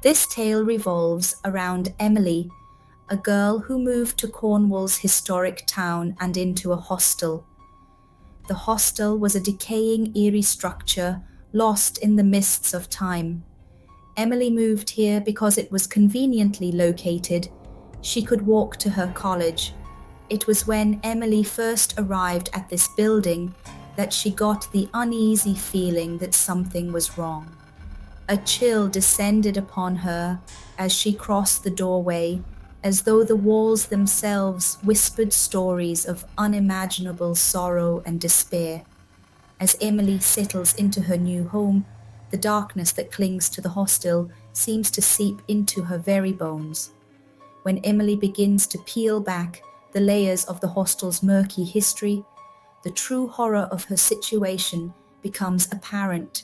This tale revolves around Emily, a girl who moved to Cornwall's historic town and into a hostel. The hostel was a decaying, eerie structure lost in the mists of time. Emily moved here because it was conveniently located. She could walk to her college. It was when Emily first arrived at this building that she got the uneasy feeling that something was wrong. A chill descended upon her as she crossed the doorway, as though the walls themselves whispered stories of unimaginable sorrow and despair. As Emily settles into her new home, the darkness that clings to the hostel seems to seep into her very bones. When Emily begins to peel back the layers of the hostel's murky history, the true horror of her situation becomes apparent.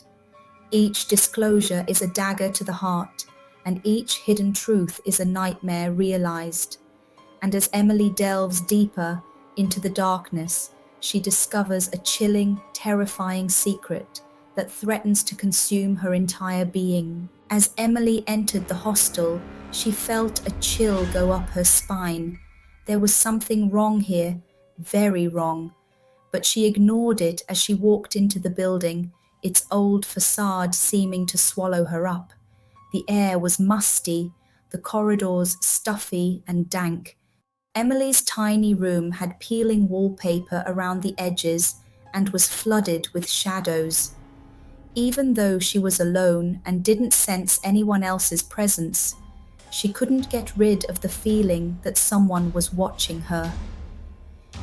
Each disclosure is a dagger to the heart, and each hidden truth is a nightmare realized. And as Emily delves deeper into the darkness, she discovers a chilling, terrifying secret that threatens to consume her entire being. As Emily entered the hostel, she felt a chill go up her spine. There was something wrong here, very wrong, but she ignored it as she walked into the building, its old facade seeming to swallow her up. The air was musty, the corridors stuffy and dank. Emily's tiny room had peeling wallpaper around the edges and was flooded with shadows. Even though she was alone and didn't sense anyone else's presence, she couldn't get rid of the feeling that someone was watching her.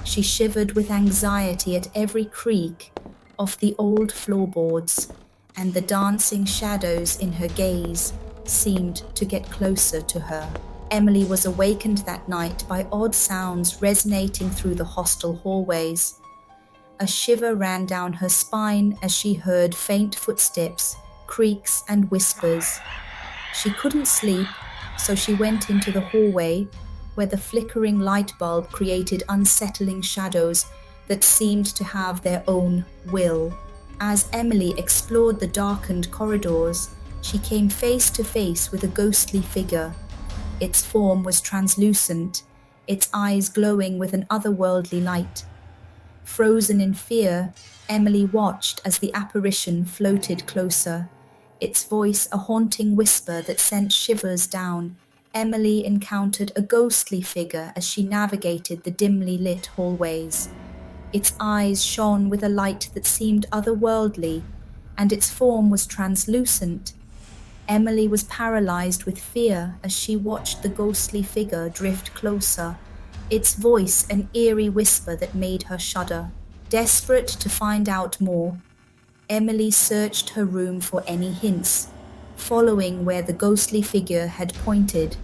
She shivered with anxiety at every creak of the old floorboards, and the dancing shadows in her gaze seemed to get closer to her. Emily was awakened that night by odd sounds resonating through the hostel hallways. A shiver ran down her spine as she heard faint footsteps, creaks, and whispers. She couldn't sleep, so she went into the hallway, where the flickering light bulb created unsettling shadows that seemed to have their own will. As Emily explored the darkened corridors, she came face to face with a ghostly figure. Its form was translucent, its eyes glowing with an otherworldly light. Frozen in fear, Emily watched as the apparition floated closer, its voice a haunting whisper that sent shivers down. Emily encountered a ghostly figure as she navigated the dimly lit hallways. Its eyes shone with a light that seemed otherworldly, and its form was translucent. Emily was paralyzed with fear as she watched the ghostly figure drift closer, its voice an eerie whisper that made her shudder. Desperate to find out more, Emily searched her room for any hints, following where the ghostly figure had pointed.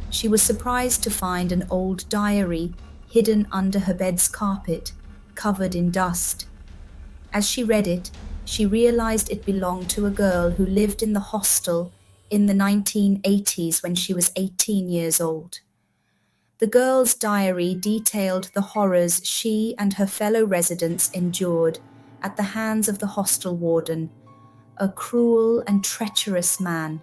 She was surprised to find an old diary hidden under her bed's carpet, covered in dust. As she read it, she realized it belonged to a girl who lived in the hostel in the 1980s when she was 18 years old. The girl's diary detailed the horrors she and her fellow residents endured at the hands of the hostel warden, a cruel and treacherous man.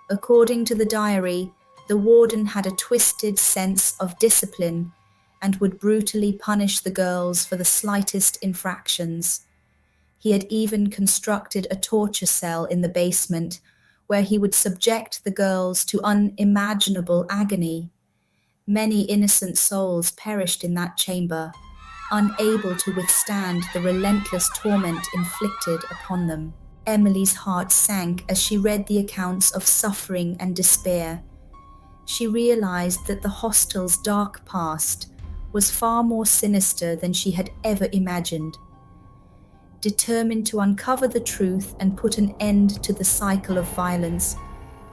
According to the diary, the warden had a twisted sense of discipline and would brutally punish the girls for the slightest infractions. He had even constructed a torture cell in the basement where he would subject the girls to unimaginable agony. Many innocent souls perished in that chamber, unable to withstand the relentless torment inflicted upon them. Emily's heart sank as she read the accounts of suffering and despair. She realized that the hostel's dark past was far more sinister than she had ever imagined. Determined to uncover the truth and put an end to the cycle of violence,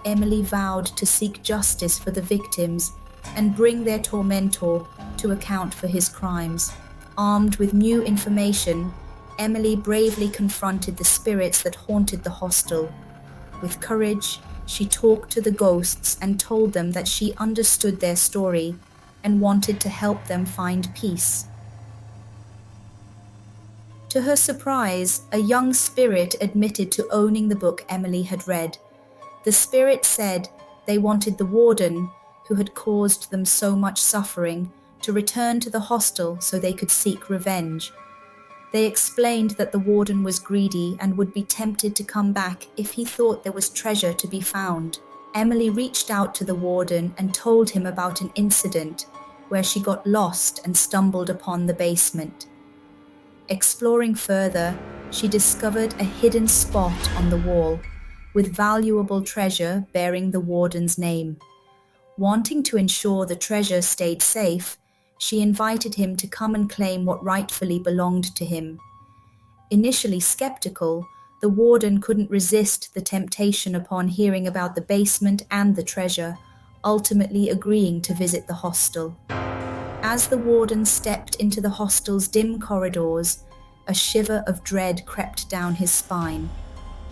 Emily vowed to seek justice for the victims and bring their tormentor to account for his crimes. Armed with new information, Emily bravely confronted the spirits that haunted the hostel. With courage, she talked to the ghosts and told them that she understood their story and wanted to help them find peace. To her surprise, a young spirit admitted to owning the book Emily had read. The spirits said they wanted the warden, who had caused them so much suffering, to return to the hostel so they could seek revenge. They explained that the warden was greedy and would be tempted to come back if he thought there was treasure to be found. Emily reached out to the warden and told him about an incident where she got lost and stumbled upon the basement. Exploring further, she discovered a hidden spot on the wall with valuable treasure bearing the warden's name. Wanting to ensure the treasure stayed safe, she invited him to come and claim what rightfully belonged to him. Initially skeptical, the warden couldn't resist the temptation upon hearing about the basement and the treasure, ultimately agreeing to visit the hostel. As the warden stepped into the hostel's dim corridors, a shiver of dread crept down his spine,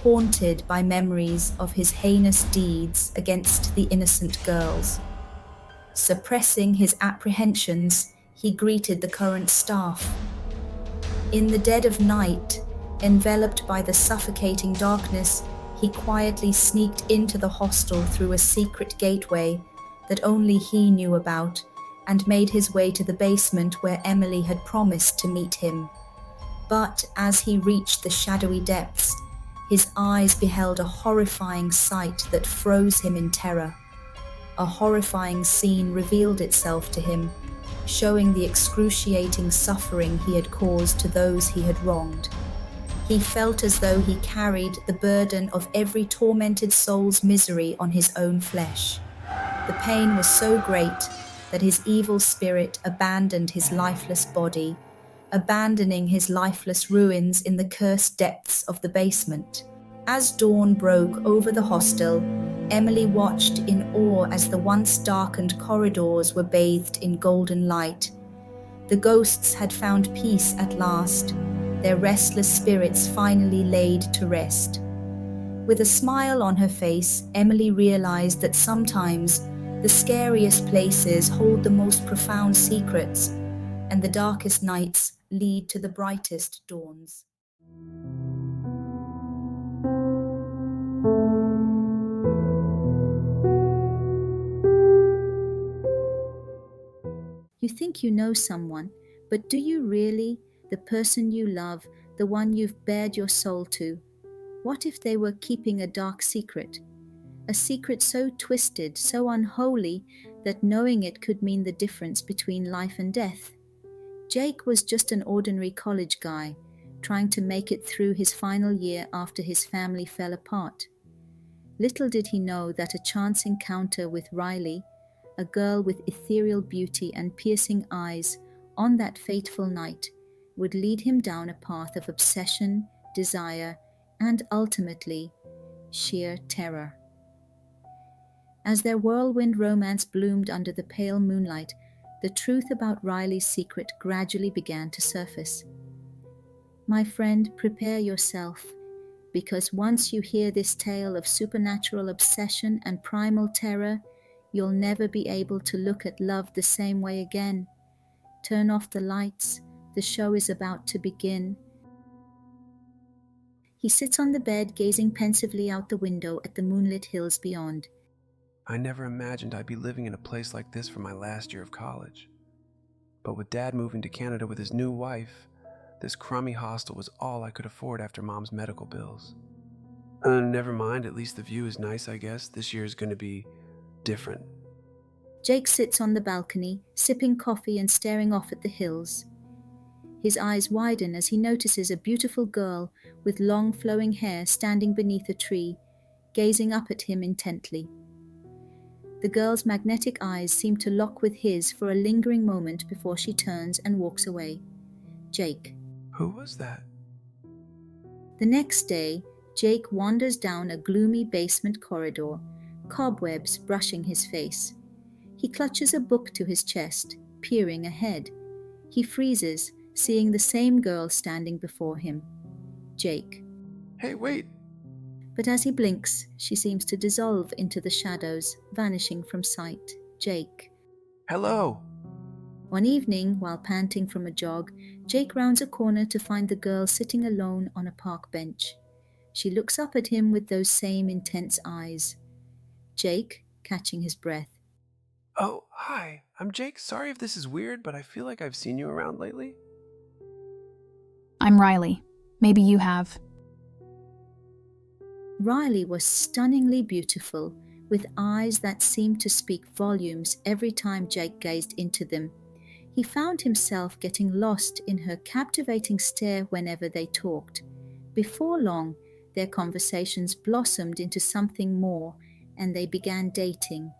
haunted by memories of his heinous deeds against the innocent girls. Suppressing his apprehensions, he greeted the current staff. In the dead of night, enveloped by the suffocating darkness, he quietly sneaked into the hostel through a secret gateway that only he knew about, and made his way to the basement where Emily had promised to meet him. But as he reached the shadowy depths, his eyes beheld a horrifying sight that froze him in terror. A horrifying scene revealed itself to him, showing the excruciating suffering he had caused to those he had wronged. He felt as though he carried the burden of every tormented soul's misery on his own flesh. The pain was so great that his evil spirit abandoned his lifeless body, abandoning his lifeless ruins in the cursed depths of the basement. As dawn broke over the hostel, Emily watched in awe as the once darkened corridors were bathed in golden light. The ghosts had found peace at last, their restless spirits finally laid to rest. With a smile on her face, Emily realized that sometimes the scariest places hold the most profound secrets, and the darkest nights lead to the brightest dawns. You think you know someone, but do you really? The person you love, the one you've bared your soul to? What if they were keeping a dark secret? A secret so twisted, so unholy, that knowing it could mean the difference between life and death. Jake was just an ordinary college guy, trying to make it through his final year after his family fell apart. Little did he know that a chance encounter with Riley, a girl with ethereal beauty and piercing eyes, on that fateful night, would lead him down a path of obsession, desire, and ultimately, sheer terror. As their whirlwind romance bloomed under the pale moonlight, the truth about Riley's secret gradually began to surface. My friend, prepare yourself, because once you hear this tale of supernatural obsession and primal terror, you'll never be able to look at love the same way again. Turn off the lights, the show is about to begin. He sits on the bed, gazing pensively out the window at the moonlit hills beyond. I never imagined I'd be living in a place like this for my last year of college. But with Dad moving to Canada with his new wife, this crummy hostel was all I could afford after Mom's medical bills. Never mind, at least the view is nice, I guess. This year is going to be different. Jake sits on the balcony, sipping coffee and staring off at the hills. His eyes widen as he notices a beautiful girl with long flowing hair standing beneath a tree, gazing up at him intently. The girl's magnetic eyes seem to lock with his for a lingering moment before she turns and walks away. Jake. Who was that? The next day, Jake wanders down a gloomy basement corridor, cobwebs brushing his face. He clutches a book to his chest, peering ahead. He freezes, seeing the same girl standing before him. Jake. Hey, wait! But as he blinks, she seems to dissolve into the shadows, vanishing from sight. Jake. Hello! One evening, while panting from a jog, Jake rounds a corner to find the girl sitting alone on a park bench. She looks up at him with those same intense eyes. Jake, catching his breath. Oh, hi. I'm Jake. Sorry if this is weird, but I feel like I've seen you around lately. I'm Riley. Maybe you have. Riley was stunningly beautiful, with eyes that seemed to speak volumes every time Jake gazed into them. He found himself getting lost in her captivating stare whenever they talked. Before long, their conversations blossomed into something more, and they began dating.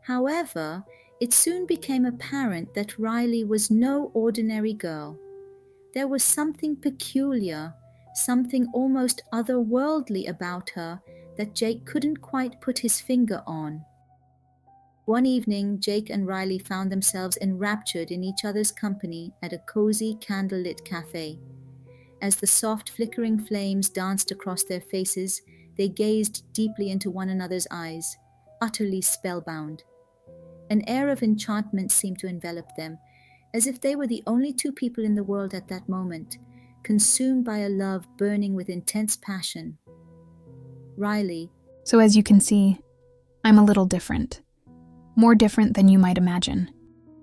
However, it soon became apparent that Riley was no ordinary girl. There was something peculiar, something almost otherworldly about her that Jake couldn't quite put his finger on. One evening, Jake and Riley found themselves enraptured in each other's company at a cozy, candlelit cafe. As the soft, flickering flames danced across their faces, they gazed deeply into one another's eyes, utterly spellbound. An air of enchantment seemed to envelop them, as if they were the only two people in the world at that moment, consumed by a love burning with intense passion. Riley, So as you can see, I'm a little different. More different than you might imagine.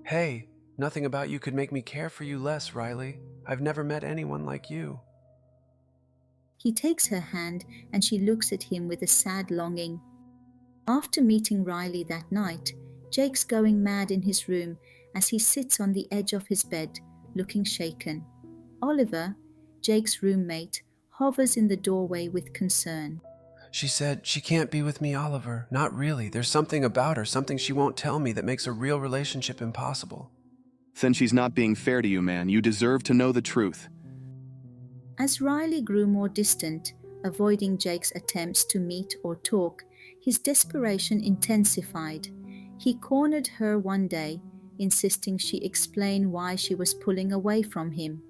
Hey, nothing about you could make me care for you less, Riley. I've never met anyone like you. he takes her hand and she looks at him with a sad longing. After meeting Riley that night, Jake's going mad in his room as he sits on the edge of his bed, looking shaken. Oliver, Jake's roommate, hovers in the doorway with concern. She said she can't be with me, Oliver. Not really. There's something about her, something she won't tell me that makes a real relationship impossible. Then she's not being fair to you, man. You deserve to know the truth. As Riley grew more distant, avoiding Jake's attempts to meet or talk, his desperation intensified. He cornered her one day, insisting she explain why she was pulling away from him.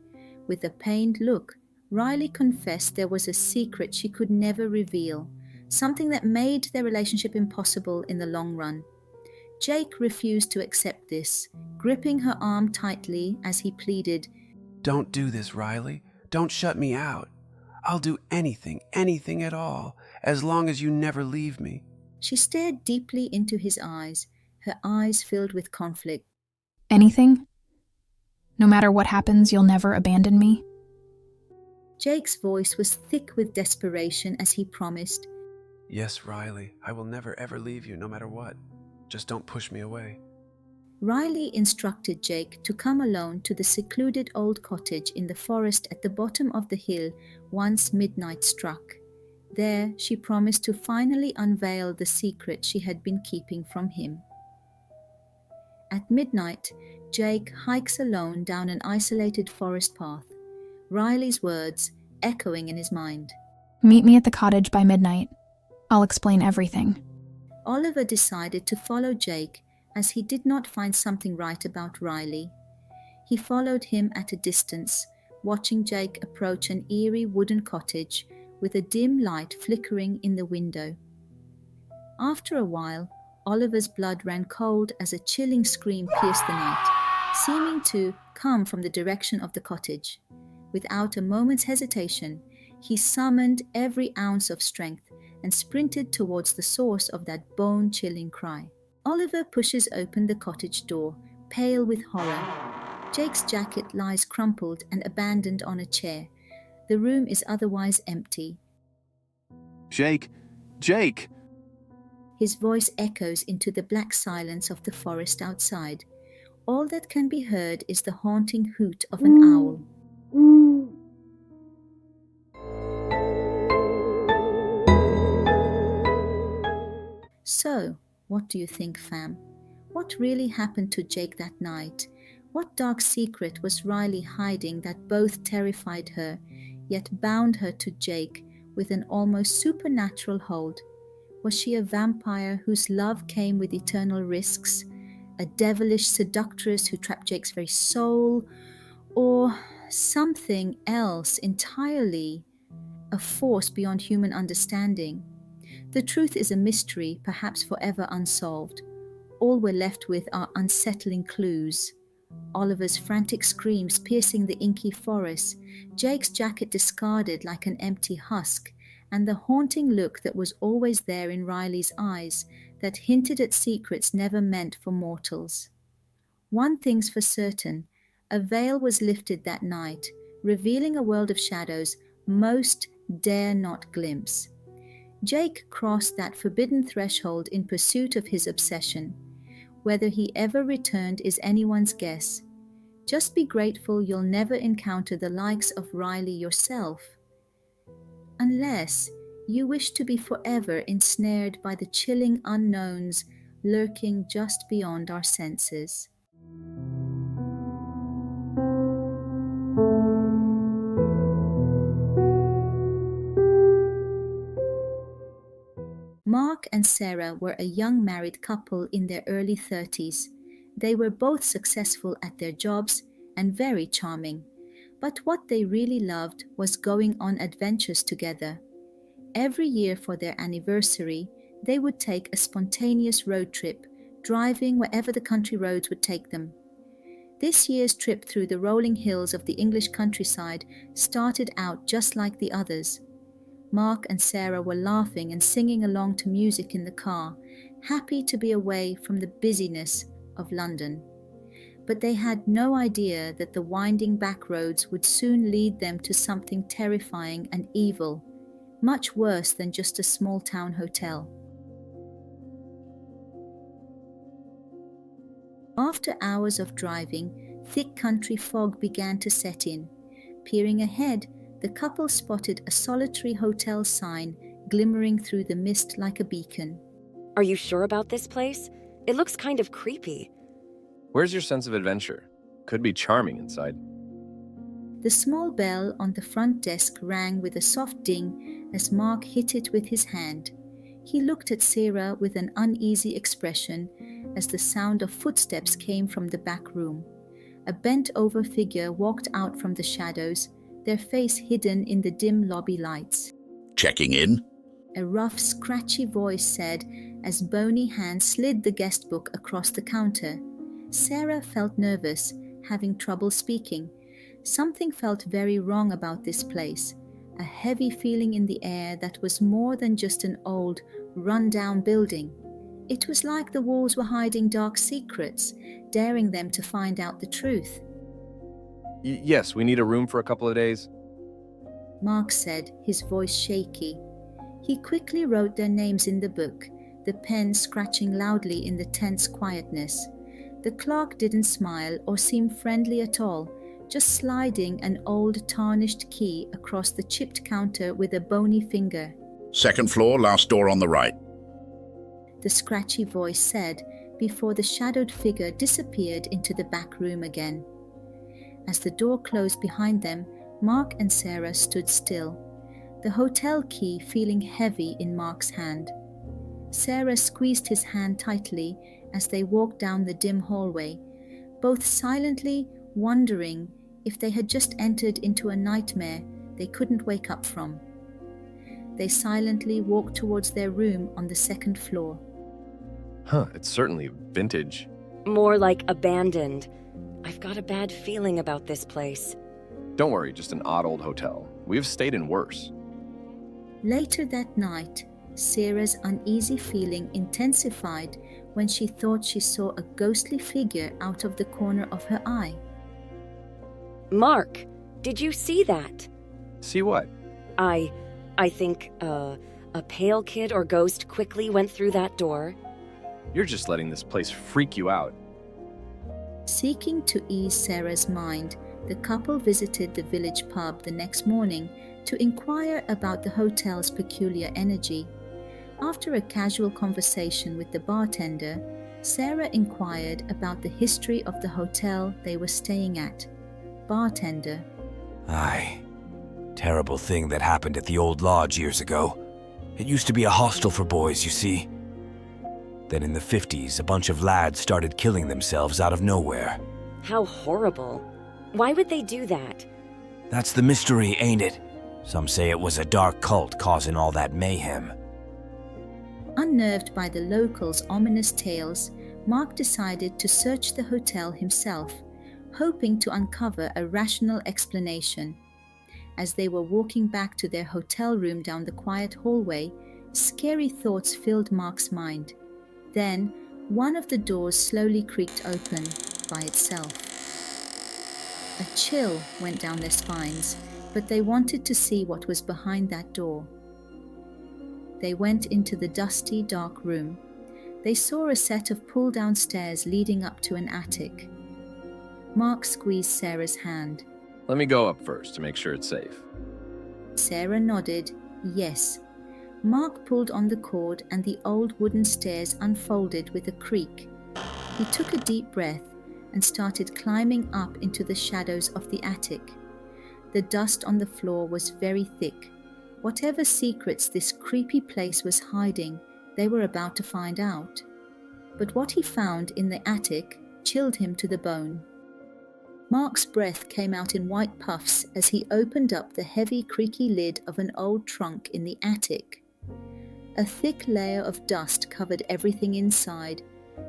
With a pained look, Riley confessed there was a secret she could never reveal, something that made their relationship impossible in the long run. Jake refused to accept this, gripping her arm tightly as he pleaded, Don't do this, Riley. Don't shut me out. I'll do anything, anything at all, as long as you never leave me. She stared deeply into his eyes, her eyes filled with conflict. Anything? No matter what happens, you'll never abandon me? Jake's voice was thick with desperation as he promised, Yes, Riley, I will never ever leave you, no matter what. Just don't push me away. Riley instructed Jake to come alone to the secluded old cottage in the forest at the bottom of the hill once midnight struck. There, she promised to finally unveil the secret she had been keeping from him. At midnight, Jake hikes alone down an isolated forest path, Riley's words echoing in his mind. Meet me at the cottage by midnight. I'll explain everything. Oliver decided to follow Jake as he did not find something right about Riley. He followed him at a distance, watching Jake approach an eerie wooden cottage with a dim light flickering in the window. After a while, Oliver's blood ran cold as a chilling scream pierced the night, seeming to come from the direction of the cottage. Without a moment's hesitation, he summoned every ounce of strength and sprinted towards the source of that bone-chilling cry. Oliver pushes open the cottage door, pale with horror. Jake's jacket lies crumpled and abandoned on a chair. The room is otherwise empty. Jake! Jake! His voice echoes into the black silence of the forest outside. All that can be heard is the haunting hoot of an owl. So, what do you think, fam? What really happened to Jake that night? What dark secret was Riley hiding that both terrified her, yet bound her to Jake with an almost supernatural hold? Was she a vampire whose love came with eternal risks? A devilish seductress who trapped Jake's very soul? Or something else entirely? A force beyond human understanding? The truth is a mystery, perhaps forever unsolved. All we're left with are unsettling clues. Oliver's frantic screams piercing the inky forest, Jake's jacket discarded like an empty husk, and the haunting look that was always there in Riley's eyes that hinted at secrets never meant for mortals. One thing's for certain, a veil was lifted that night, revealing a world of shadows most dare not glimpse. Jake crossed that forbidden threshold in pursuit of his obsession. Whether he ever returned is anyone's guess. Just be grateful you'll never encounter the likes of Riley yourself. Unless you wish to be forever ensnared by the chilling unknowns lurking just beyond our senses. Mark and Sarah were a young married couple in their early 30s. They were both successful at their jobs and very charming. But what they really loved was going on adventures together. Every year for their anniversary, they would take a spontaneous road trip, driving wherever the country roads would take them. This year's trip through the rolling hills of the English countryside started out just like the others. Mark and Sarah were laughing and singing along to music in the car, happy to be away from the busyness of London. But they had no idea that the winding back roads would soon lead them to something terrifying and evil, much worse than just a small-town hotel. After hours of driving, thick country fog began to set in. Peering ahead, the couple spotted a solitary hotel sign glimmering through the mist like a beacon. Are you sure about this place? It looks kind of creepy. Where's your sense of adventure? Could be charming inside. The small bell on the front desk rang with a soft ding as Mark hit it with his hand. He looked at Sarah with an uneasy expression as the sound of footsteps came from the back room. A bent-over figure walked out from the shadows, their face hidden in the dim lobby lights. Checking in? A rough, scratchy voice said as bony hands slid the guest book across the counter. Sarah felt nervous, having trouble speaking. Something felt very wrong about this place, a heavy feeling in the air that was more than just an old, run-down building. It was like the walls were hiding dark secrets, daring them to find out the truth. Yes, we need a room for a couple of days. Mark said, his voice shaky. He quickly wrote their names in the book, the pen scratching loudly in the tense quietness. The clerk didn't smile or seem friendly at all, just sliding an old tarnished key across the chipped counter with a bony finger. Second floor, last door on the right. The scratchy voice said before the shadowed figure disappeared into the back room again. As the door closed behind them, Mark and Sarah stood still, the hotel key feeling heavy in Mark's hand. Sarah squeezed his hand tightly as they walked down the dim hallway, both silently wondering if they had just entered into a nightmare they couldn't wake up from. They silently walked towards their room on the second floor. It's certainly vintage. More like abandoned. I've got a bad feeling about this place. Don't worry, just an odd old hotel. We've stayed in worse. Later that night, Sarah's uneasy feeling intensified when she thought she saw a ghostly figure out of the corner of her eye. Mark, did you see that? See what? I think, a pale kid or ghost quickly went through that door. You're just letting this place freak you out. Seeking to ease Sarah's mind, the couple visited the village pub the next morning to inquire about the hotel's peculiar energy. After a casual conversation with the bartender, Sarah inquired about the history of the hotel they were staying at. Bartender: Aye. Terrible thing that happened at the old lodge years ago. It used to be a hostel for boys, you see. Then in the 50s, a bunch of lads started killing themselves out of nowhere. How horrible. Why would they do that? That's the mystery, ain't it? Some say it was a dark cult causing all that mayhem. Unnerved by the locals' ominous tales, Mark decided to search the hotel himself, hoping to uncover a rational explanation. As they were walking back to their hotel room down the quiet hallway, scary thoughts filled Mark's mind. Then, one of the doors slowly creaked open by itself. A chill went down their spines, but they wanted to see what was behind that door. They went into the dusty, dark room. They saw a set of pull-down stairs leading up to an attic. Mark squeezed Sarah's hand. Let me go up first to make sure it's safe. Sarah nodded, yes. Mark pulled on the cord and the old wooden stairs unfolded with a creak. He took a deep breath and started climbing up into the shadows of the attic. The dust on the floor was very thick. Whatever secrets this creepy place was hiding, they were about to find out. But what he found in the attic chilled him to the bone. Mark's breath came out in white puffs as he opened up the heavy, creaky lid of an old trunk in the attic. A thick layer of dust covered everything inside,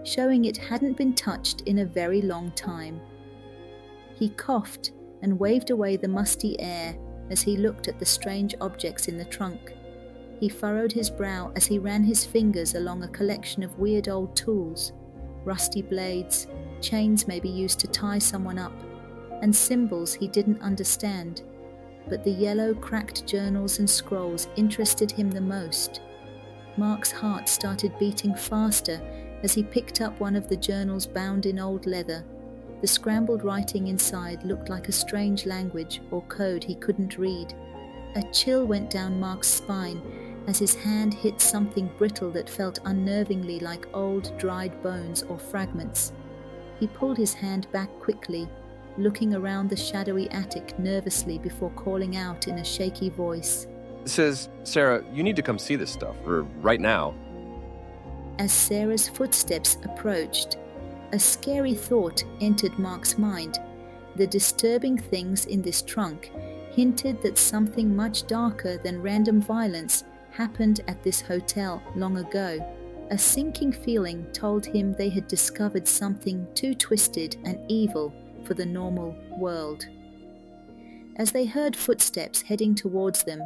showing it hadn't been touched in a very long time. He coughed and waved away the musty air as he looked at the strange objects in the trunk. He furrowed his brow as he ran his fingers along a collection of weird old tools, rusty blades, chains maybe used to tie someone up, and symbols he didn't understand. But the yellow, cracked journals and scrolls interested him the most. Mark's heart started beating faster as he picked up one of the journals bound in old leather. The scrambled writing inside looked like a strange language or code he couldn't read. A chill went down Mark's spine as his hand hit something brittle that felt unnervingly like old, dried bones or fragments. He pulled his hand back quickly, looking around the shadowy attic nervously before calling out in a shaky voice. Says, Sarah, you need to come see this stuff, or right now. As Sarah's footsteps approached, a scary thought entered Mark's mind. The disturbing things in this trunk hinted that something much darker than random violence happened at this hotel long ago. A sinking feeling told him they had discovered something too twisted and evil for the normal world. As they heard footsteps heading towards them,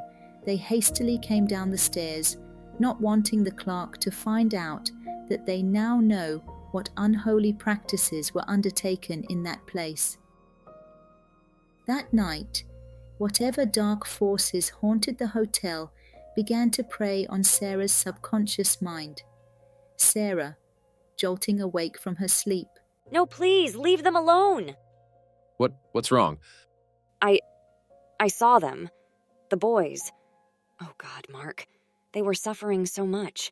they hastily came down the stairs, not wanting the clerk to find out that they now know what unholy practices were undertaken in that place. That night, whatever dark forces haunted the hotel began to prey on Sarah's subconscious mind. Sarah, jolting awake from her sleep. No, please, leave them alone. What's wrong? I saw them. The boys. Oh God, Mark. They were suffering so much.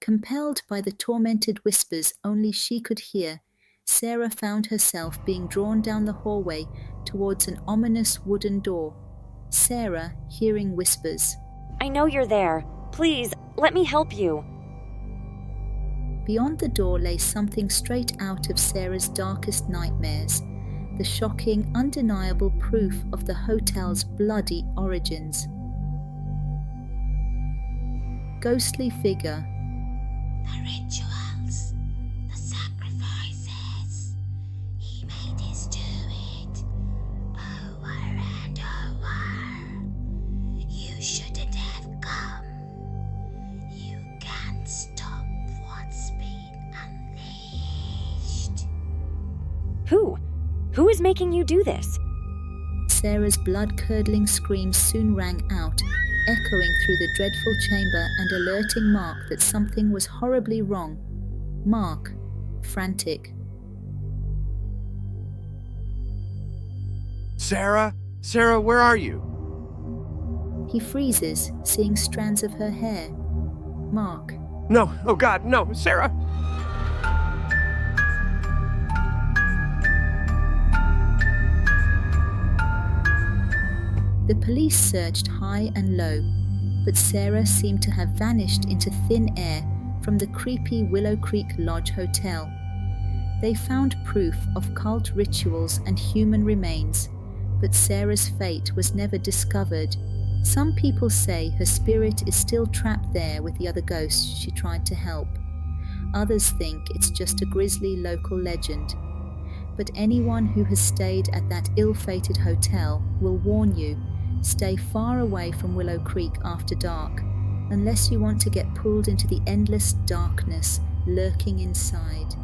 Compelled by the tormented whispers only she could hear, Sarah found herself being drawn down the hallway towards an ominous wooden door. Sarah, hearing whispers. I know you're there. Please, let me help you. Beyond the door lay something straight out of Sarah's darkest nightmares, the shocking, undeniable proof of the hotel's bloody origins. Ghostly figure. The rituals, the sacrifices, he made us do it over and over. You shouldn't have come. You can't stop what's been unleashed. Who is making you do this? Sarah's blood-curdling screams soon rang out, echoing through the dreadful chamber and alerting Mark that something was horribly wrong. Mark, frantic. Sarah? Sarah, where are you? He freezes, seeing strands of her hair. Mark. No, oh God, no, Sarah! The police searched high and low, but Sarah seemed to have vanished into thin air from the creepy Willow Creek Lodge Hotel. They found proof of cult rituals and human remains, but Sarah's fate was never discovered. Some people say her spirit is still trapped there with the other ghosts she tried to help. Others think it's just a grisly local legend. But anyone who has stayed at that ill-fated hotel will warn you Stay far away from Willow Creek after dark, unless you want to get pulled into the endless darkness lurking inside.